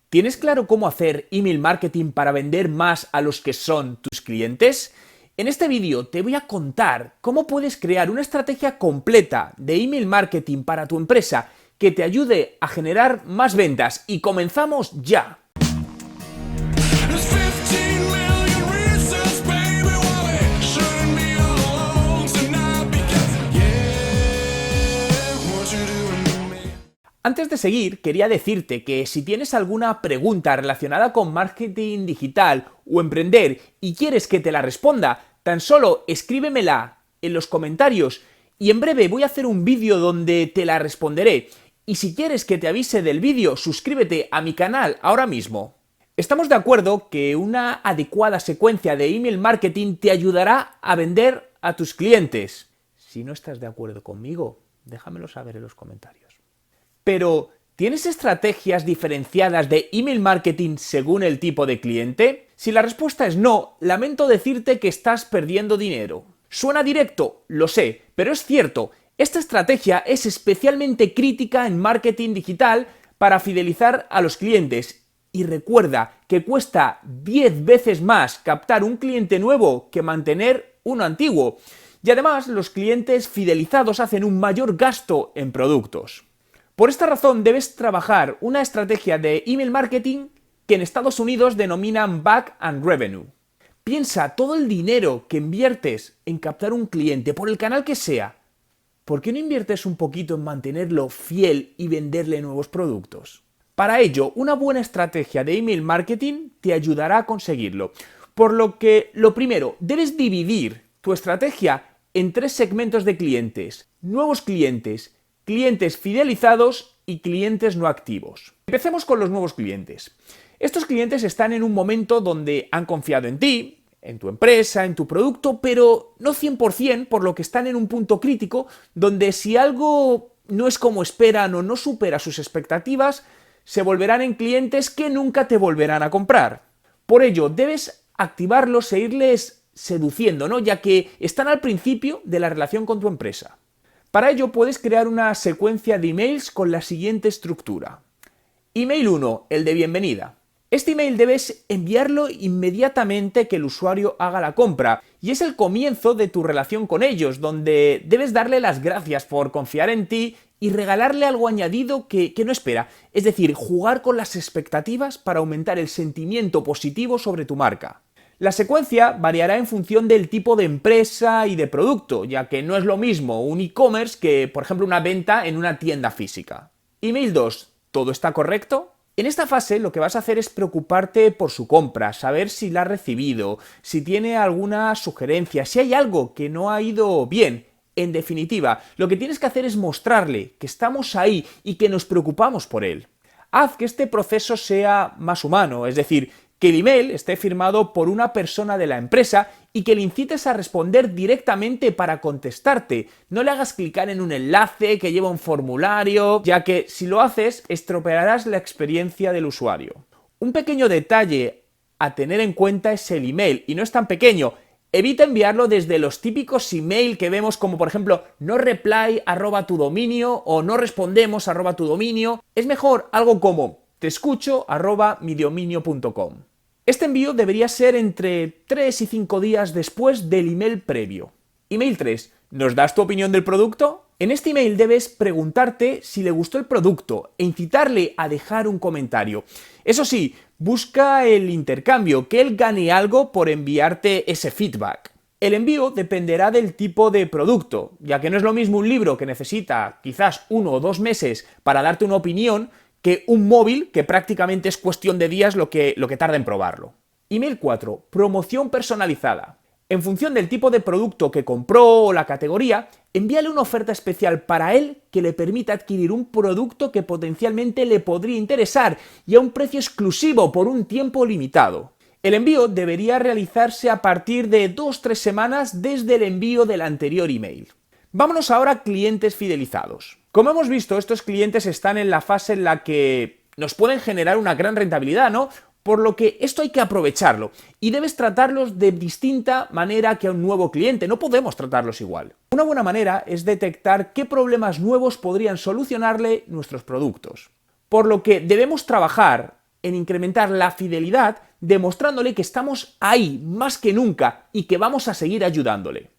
¿Tienes claro cómo hacer email marketing para vender más a los que son tus clientes? En este vídeo te voy a contar cómo puedes crear una estrategia completa de email marketing para tu empresa que te ayude a generar más ventas y comenzamos ya. Antes de seguir, quería decirte que si tienes alguna pregunta relacionada con marketing digital o emprender y quieres que te la responda, tan solo escríbemela en los comentarios y en breve voy a hacer un vídeo donde te la responderé. Y si quieres que te avise del vídeo, suscríbete a mi canal ahora mismo. Estamos de acuerdo que una adecuada secuencia de email marketing te ayudará a vender a tus clientes. Si no estás de acuerdo conmigo, déjamelo saber en los comentarios. Pero, ¿tienes estrategias diferenciadas de email marketing según el tipo de cliente? Si la respuesta es no, lamento decirte que estás perdiendo dinero. Suena directo, lo sé, pero es cierto. Esta estrategia es especialmente crítica en marketing digital para fidelizar a los clientes. Y recuerda que cuesta 10 veces más captar un cliente nuevo que mantener uno antiguo. Y además, los clientes fidelizados hacen un mayor gasto en productos. Por esta razón debes trabajar una estrategia de email marketing que en Estados Unidos denominan Back and Revenue. Piensa todo el dinero que inviertes en captar un cliente por el canal que sea. ¿Por qué no inviertes un poquito en mantenerlo fiel y venderle nuevos productos? Para ello, una buena estrategia de email marketing te ayudará a conseguirlo. Por lo que, lo primero, debes dividir tu estrategia en 3 segmentos de clientes. Nuevos clientes, clientes fidelizados y clientes no activos. Empecemos con los nuevos clientes. Estos clientes están en un momento donde han confiado en ti, en tu empresa, en tu producto, pero no 100%, por lo que están en un punto crítico donde si algo no es como esperan o no supera sus expectativas, se volverán en clientes que nunca te volverán a comprar. Por ello, debes activarlos e irles seduciendo, ¿no? Ya que están al principio de la relación con tu empresa. Para ello puedes crear una secuencia de emails con la siguiente estructura. Email 1, el de bienvenida. Este email debes enviarlo inmediatamente que el usuario haga la compra y es el comienzo de tu relación con ellos, donde debes darle las gracias por confiar en ti y regalarle algo añadido que no espera, es decir, jugar con las expectativas para aumentar el sentimiento positivo sobre tu marca. La secuencia variará en función del tipo de empresa y de producto, ya que no es lo mismo un e-commerce que, por ejemplo, una venta en una tienda física. Email 2. ¿Todo está correcto? En esta fase lo que vas a hacer es preocuparte por su compra, saber si la ha recibido, si tiene alguna sugerencia, si hay algo que no ha ido bien. En definitiva, lo que tienes que hacer es mostrarle que estamos ahí y que nos preocupamos por él. Haz que este proceso sea más humano, es decir, que el email esté firmado por una persona de la empresa y que le incites a responder directamente para contestarte. No le hagas clicar en un enlace que lleva un formulario, ya que si lo haces estropearás la experiencia del usuario. Un pequeño detalle a tener en cuenta es el email, y no es tan pequeño. Evita enviarlo desde los típicos email que vemos como por ejemplo no reply @ tu dominio o no respondemos @ tu dominio. Es mejor algo como te escucho @midominio.com. Este envío debería ser entre 3 y 5 días después del email previo. Email 3. ¿Nos das tu opinión del producto? En este email debes preguntarte si le gustó el producto e incitarle a dejar un comentario. Eso sí, busca el intercambio, que él gane algo por enviarte ese feedback. El envío dependerá del tipo de producto, ya que no es lo mismo un libro que necesita quizás 1 o 2 meses para darte una opinión que un móvil que prácticamente es cuestión de días lo que tarda en probarlo. Email 4. Promoción personalizada. En función del tipo de producto que compró o la categoría, envíale una oferta especial para él que le permita adquirir un producto que potencialmente le podría interesar y a un precio exclusivo por un tiempo limitado. El envío debería realizarse a partir de 2-3 semanas desde el envío del anterior email. Vámonos ahora a clientes fidelizados. Como hemos visto, estos clientes están en la fase en la que nos pueden generar una gran rentabilidad, ¿no? Por lo que esto hay que aprovecharlo y debes tratarlos de distinta manera que a un nuevo cliente, no podemos tratarlos igual. Una buena manera es detectar qué problemas nuevos podrían solucionarle nuestros productos. Por lo que debemos trabajar en incrementar la fidelidad, demostrándole que estamos ahí más que nunca y que vamos a seguir ayudándole.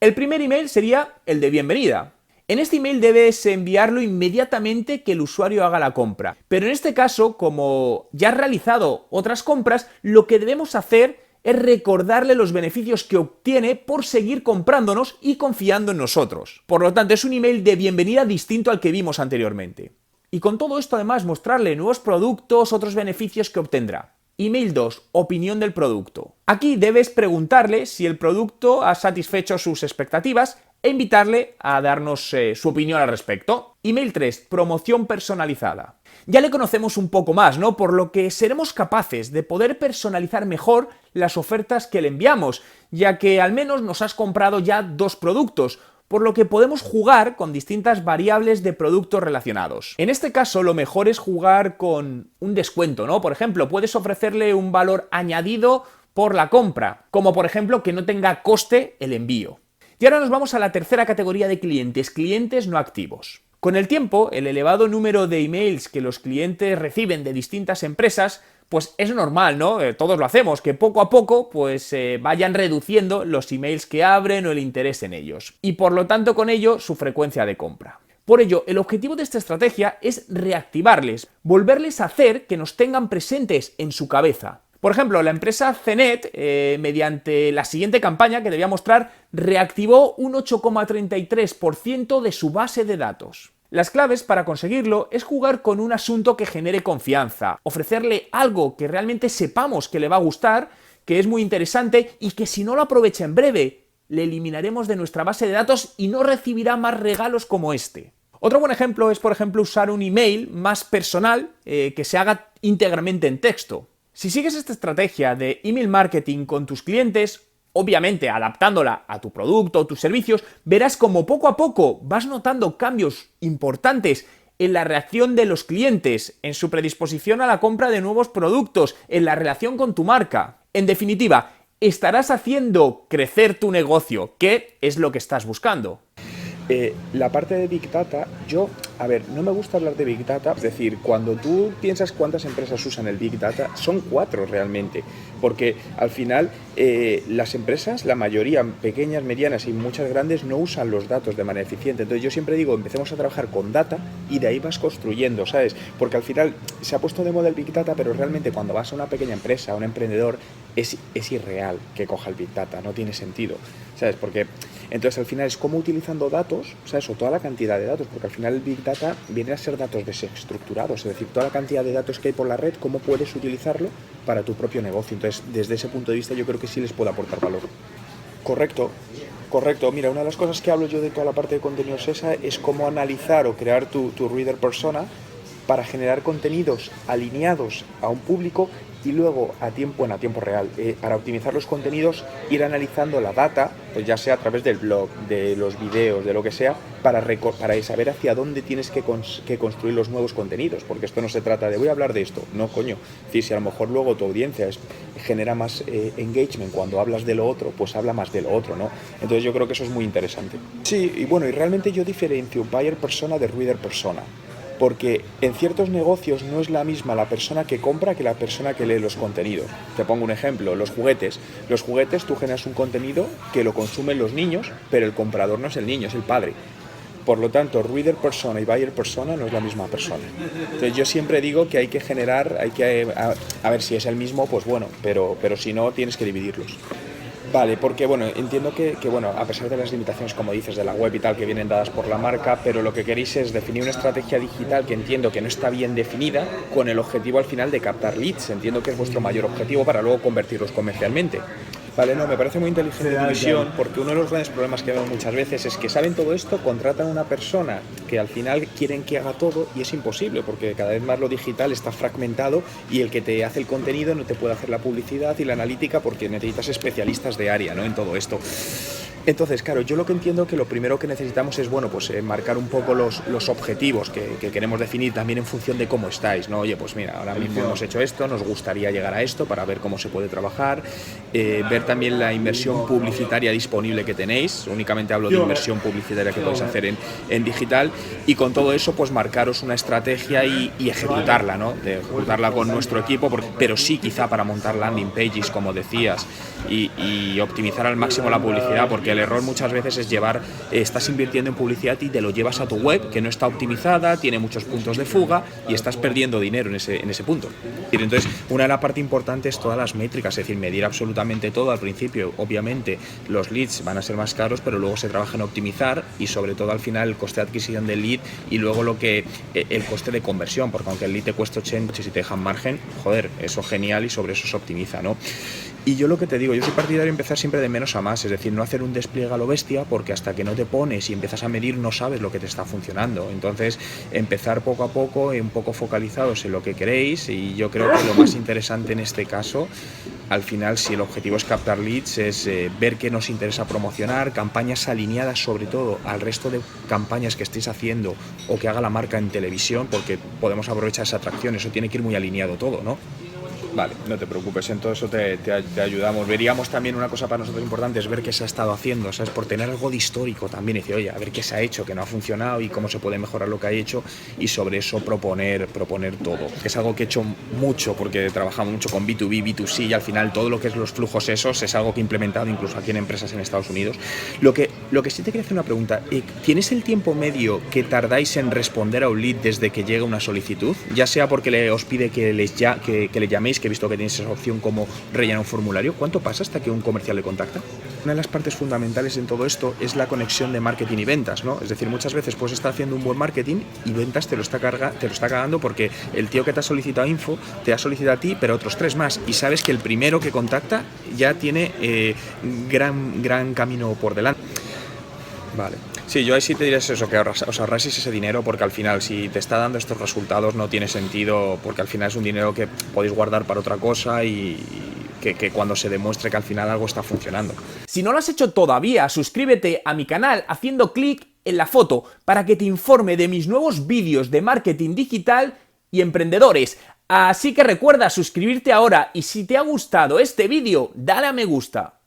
El primer email sería el de bienvenida. En este email debes enviarlo inmediatamente que el usuario haga la compra. Pero en este caso, como ya has realizado otras compras, lo que debemos hacer es recordarle los beneficios que obtiene por seguir comprándonos y confiando en nosotros. Por lo tanto, es un email de bienvenida distinto al que vimos anteriormente. Y con todo esto además mostrarle nuevos productos, otros beneficios que obtendrá. Email 2. Opinión del producto. Aquí debes preguntarle si el producto ha satisfecho sus expectativas e invitarle a darnos su opinión al respecto. Email 3. Promoción personalizada. Ya le conocemos un poco más, ¿no? Por lo que seremos capaces de poder personalizar mejor las ofertas que le enviamos, ya que al menos nos has comprado ya 2 productos, por lo que podemos jugar con distintas variables de productos relacionados. En este caso, lo mejor es jugar con un descuento, ¿no? Por ejemplo, puedes ofrecerle un valor añadido por la compra, como por ejemplo que no tenga coste el envío. Y ahora nos vamos a la tercera categoría de clientes, clientes no activos. Con el tiempo, el elevado número de emails que los clientes reciben de distintas empresas, pues es normal, ¿no? Todos lo hacemos, que poco a poco pues vayan reduciendo los emails que abren o el interés en ellos. Y por lo tanto con ello su frecuencia de compra. Por ello, el objetivo de esta estrategia es reactivarles, volverles a hacer que nos tengan presentes en su cabeza. Por ejemplo, la empresa CNET, mediante la siguiente campaña que te voy a mostrar, reactivó un 8,33% de su base de datos. Las claves para conseguirlo es jugar con un asunto que genere confianza, ofrecerle algo que realmente sepamos que le va a gustar, que es muy interesante y que si no lo aprovecha en breve, le eliminaremos de nuestra base de datos y no recibirá más regalos como este. Otro buen ejemplo es, por ejemplo, usar un email más personal que se haga íntegramente en texto. Si sigues esta estrategia de email marketing con tus clientes, obviamente adaptándola a tu producto o tus servicios, verás como poco a poco vas notando cambios importantes en la reacción de los clientes, en su predisposición a la compra de nuevos productos, en la relación con tu marca. En definitiva, estarás haciendo crecer tu negocio, que es lo que estás buscando. La parte de Big Data, no me gusta hablar de Big Data, es decir, cuando tú piensas cuántas empresas usan el Big Data, son 4 realmente, porque al final las empresas, la mayoría, pequeñas, medianas y muchas grandes, no usan los datos de manera eficiente. Entonces yo siempre digo, empecemos a trabajar con data y de ahí vas construyendo, ¿sabes? Porque al final se ha puesto de moda el Big Data, pero realmente cuando vas a una pequeña empresa, a un emprendedor, es irreal que coja el Big Data, no tiene sentido, ¿sabes? Porque entonces al final es como utilizando datos, ¿sabes? O toda la cantidad de datos, porque al final el Big Data viene a ser datos desestructurados, es decir, toda la cantidad de datos que hay por la red, cómo puedes utilizarlo para tu propio negocio. Entonces, desde ese punto de vista yo creo que sí les puede aportar valor. Correcto. Mira, una de las cosas que hablo yo de toda la parte de contenidos esa es cómo analizar o crear tu reader persona para generar contenidos alineados a un público y luego a tiempo real. Para optimizar los contenidos, ir analizando la data, pues ya sea a través del blog, de los videos, de lo que sea, para saber hacia dónde tienes que construir los nuevos contenidos, porque esto no se trata de voy a hablar de esto, no coño. Es decir, si a lo mejor luego tu audiencia genera más engagement cuando hablas de lo otro, pues habla más de lo otro, ¿no? Entonces yo creo que eso es muy interesante. Sí, y bueno, y realmente yo diferencio buyer persona de reader persona. Porque en ciertos negocios no es la misma la persona que compra que la persona que lee los contenidos. Te pongo un ejemplo, los juguetes. Los juguetes tú generas un contenido que lo consumen los niños, pero el comprador no es el niño, es el padre. Por lo tanto, reader persona y buyer persona no es la misma persona. Entonces yo siempre digo que hay que generar, a ver si es el mismo, pues bueno, pero si no tienes que dividirlos. Vale, porque bueno, entiendo que bueno, a pesar de las limitaciones, como dices, de la web y tal, que vienen dadas por la marca, pero lo que queréis es definir una estrategia digital que entiendo que no está bien definida, con el objetivo al final de captar leads. Entiendo que es vuestro mayor objetivo para luego convertirlos comercialmente. Vale, no, me parece muy inteligente tu visión, porque uno de los grandes problemas que vemos muchas veces es que saben todo esto, contratan a una persona que al final quieren que haga todo y es imposible, porque cada vez más lo digital está fragmentado y el que te hace el contenido no te puede hacer la publicidad y la analítica porque necesitas especialistas de área, ¿no? En todo esto. Entonces, claro, yo lo que entiendo que lo primero que necesitamos es, bueno, pues marcar un poco los objetivos que queremos definir también en función de cómo estáis, ¿no? Oye, pues mira, ahora mismo hemos hecho esto, nos gustaría llegar a esto para ver cómo se puede trabajar, ver también la inversión publicitaria disponible que tenéis, únicamente hablo de inversión publicitaria que podéis hacer en digital, y con todo eso, pues marcaros una estrategia y ejecutarla, ¿no? De ejecutarla con nuestro equipo, pero sí quizá para montar landing pages, como decías, y optimizar al máximo la publicidad, porque el error muchas veces es estás invirtiendo en publicidad y te lo llevas a tu web que no está optimizada, tiene muchos puntos de fuga y estás perdiendo dinero en ese punto. Entonces, una de las partes importantes es todas las métricas, es decir, medir absolutamente todo al principio. Obviamente, los leads van a ser más caros, pero luego se trabaja en optimizar y sobre todo al final el coste de adquisición del lead y luego el coste de conversión, porque aunque el lead te cueste 80, si te dejan margen, joder, eso es genial y sobre eso se optimiza, ¿no? Y yo lo que te digo, yo soy partidario de empezar siempre de menos a más, es decir, no hacer un despliegue a lo bestia, porque hasta que no te pones y empiezas a medir no sabes lo que te está funcionando. Entonces, empezar poco a poco, un poco focalizados en lo que queréis, y yo creo que lo más interesante en este caso, al final, si el objetivo es captar leads, es ver qué nos interesa promocionar, campañas alineadas sobre todo al resto de campañas que estéis haciendo o que haga la marca en televisión, porque podemos aprovechar esa atracción, eso tiene que ir muy alineado todo, ¿no? Vale, no te preocupes, en todo eso te ayudamos. Veríamos también una cosa para nosotros importante, es ver qué se ha estado haciendo, ¿sabes? Por tener algo de histórico también, y decir, oye, a ver qué se ha hecho, que no ha funcionado y cómo se puede mejorar lo que ha hecho, y sobre eso proponer todo. Es algo que he hecho mucho, porque trabajamos mucho con B2B, B2C, y al final todo lo que es los flujos esos es algo que he implementado incluso aquí en empresas en Estados Unidos. Lo que sí te quería hacer una pregunta, ¿tienes el tiempo medio que tardáis en responder a un lead desde que llega una solicitud? Ya sea porque os pide que le llaméis, que he visto que tenéis esa opción como rellenar un formulario. ¿Cuánto pasa hasta que un comercial le contacta? Una de las partes fundamentales en todo esto es la conexión de marketing y ventas, ¿no? Es decir, muchas veces puedes estar haciendo un buen marketing y ventas te lo está cagando porque el tío que te ha solicitado info te ha solicitado a ti, pero otros 3 más, y sabes que el primero que contacta ya tiene gran camino por delante. Vale. Sí, yo ahí sí te diré eso, que os ahorráis ese dinero, porque al final si te está dando estos resultados no tiene sentido, porque al final es un dinero que podéis guardar para otra cosa y que cuando se demuestre que al final algo está funcionando. Si no lo has hecho todavía, suscríbete a mi canal haciendo clic en la foto para que te informe de mis nuevos vídeos de marketing digital y emprendedores. Así que recuerda suscribirte ahora, y si te ha gustado este vídeo, dale a me gusta.